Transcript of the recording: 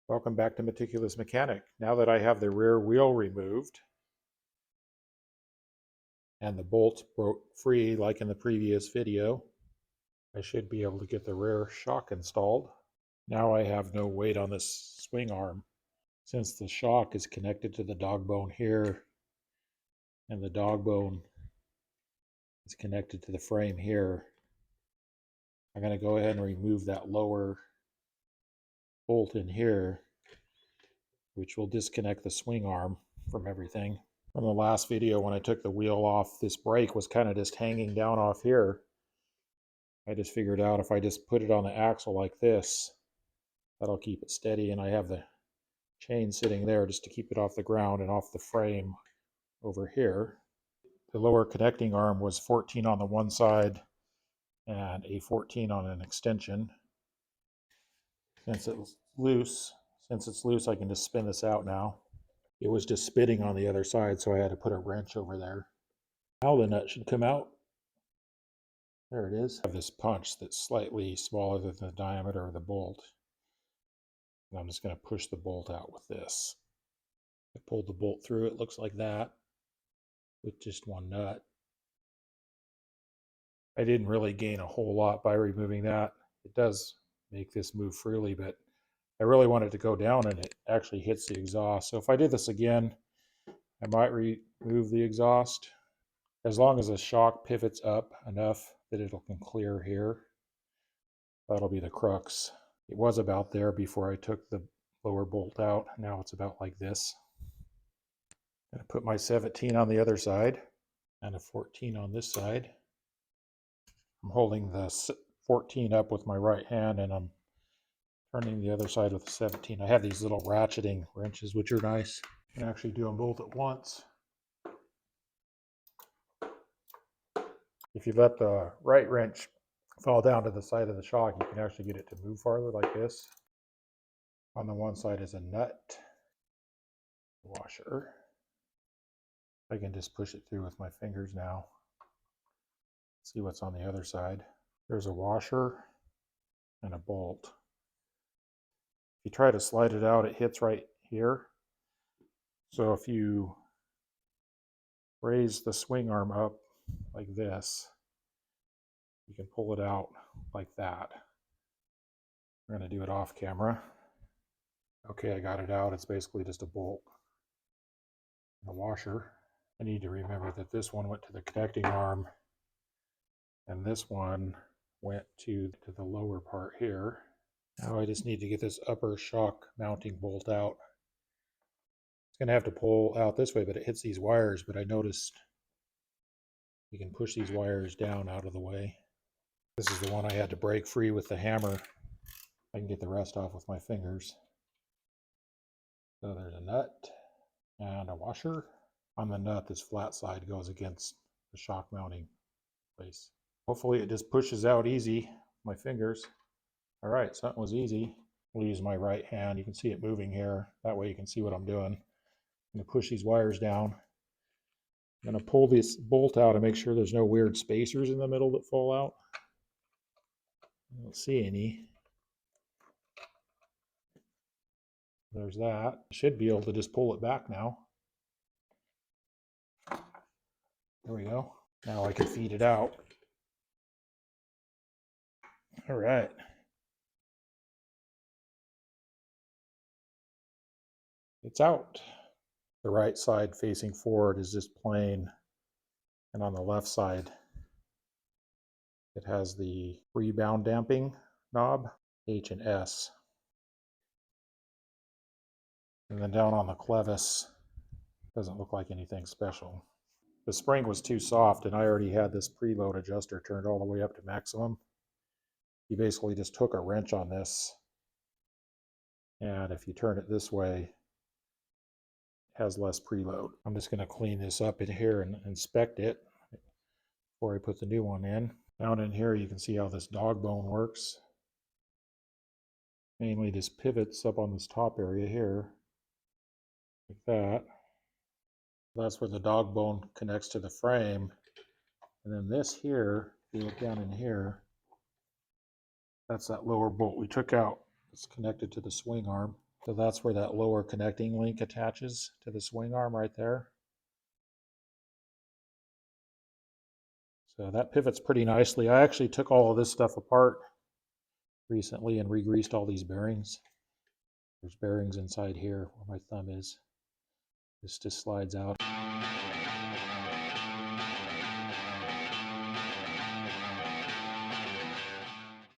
Welcome back to Meticulous Mechanic. Now that I have the rear wheel removed and the bolt broke free like in the previous video, I should be able to get the rear shock installed. Now I have no weight on this swing arm. Since the shock is connected to the dog bone here and the dog bone is connected to the frame here, I'm going to go ahead and remove that lower bolt in here, which will disconnect the swing arm from everything. From the last video, when I took the wheel off, this brake was kind of just hanging down off here. I just figured out if I just put it on the axle like this, that'll keep it steady, and I have the chain sitting there just to keep it off the ground and off the frame over here. The lower connecting arm was 14 on the one side and a 14 on an extension. Since it's loose, I can just spin this out now. It was just spitting on the other side, so I had to put a wrench over there. Now the nut should come out. There it is. I have this punch that's slightly smaller than the diameter of the bolt. And I'm just going to push the bolt out with this. I pulled the bolt through, it looks like that, with just one nut. I didn't really gain a whole lot by removing that. It does make this move freely, but I really want it to go down and it actually hits the exhaust. So if I did this again, I might remove the exhaust. As long as the shock pivots up enough that it'll can clear here, that'll be the crux. It was about there before I took the lower bolt out. Now it's about like this. I'm going to put my 17 on the other side and a 14 on this side. I'm holding the 14 up with my right hand and I'm turning the other side with the 17. I have these little ratcheting wrenches, which are nice. You can actually do them both at once. If you let the right wrench fall down to the side of the shock, you can actually get it to move farther like this. On the one side is a nut washer. I can just push it through with my fingers now. See what's on the other side. There's a washer and a bolt. If you try to slide it out, it hits right here. So if you raise the swing arm up like this, you can pull it out like that. We're going to do it off camera. Okay, I got it out. It's basically just a bolt and a washer. I need to remember that this one went to the connecting arm and this one went to the lower part here. Now I just need to get this upper shock mounting bolt out. It's going to have to pull out this way, but it hits these wires, but I noticed you can push these wires down out of the way. This is the one I had to break free with the hammer. I can get the rest off with my fingers. So there's a nut and a washer. On the nut, this flat side goes against the shock mounting place. Hopefully it just pushes out easy with my fingers. All right, something was easy. We'll use my right hand. You can see it moving here. That way you can see what I'm doing. I'm going to push these wires down. I'm going to pull this bolt out and make sure there's no weird spacers in the middle that fall out. I don't see any. There's that. I should be able to just pull it back now. There we go. Now I can feed it out. All right. It's out. The right side facing forward is just plain, and on the left side it has the rebound damping knob, H and S. And then down on the clevis, doesn't look like anything special. The spring was too soft and I already had this preload adjuster turned all the way up to maximum. You basically just took a wrench on this, and if you turn it this way, it has less preload. I'm just going to clean this up in here and inspect it before I put the new one in. Down in here you can see how this dog bone works. Mainly just pivots up on this top area here, like that. That's where the dog bone connects to the frame. And then this here, if you look down in here, that's that lower bolt we took out. It's connected to the swing arm. So that's where that lower connecting link attaches to the swing arm right there. So that pivots pretty nicely. I actually took all of this stuff apart recently and re-greased all these bearings. There's bearings inside here where my thumb is. This just slides out.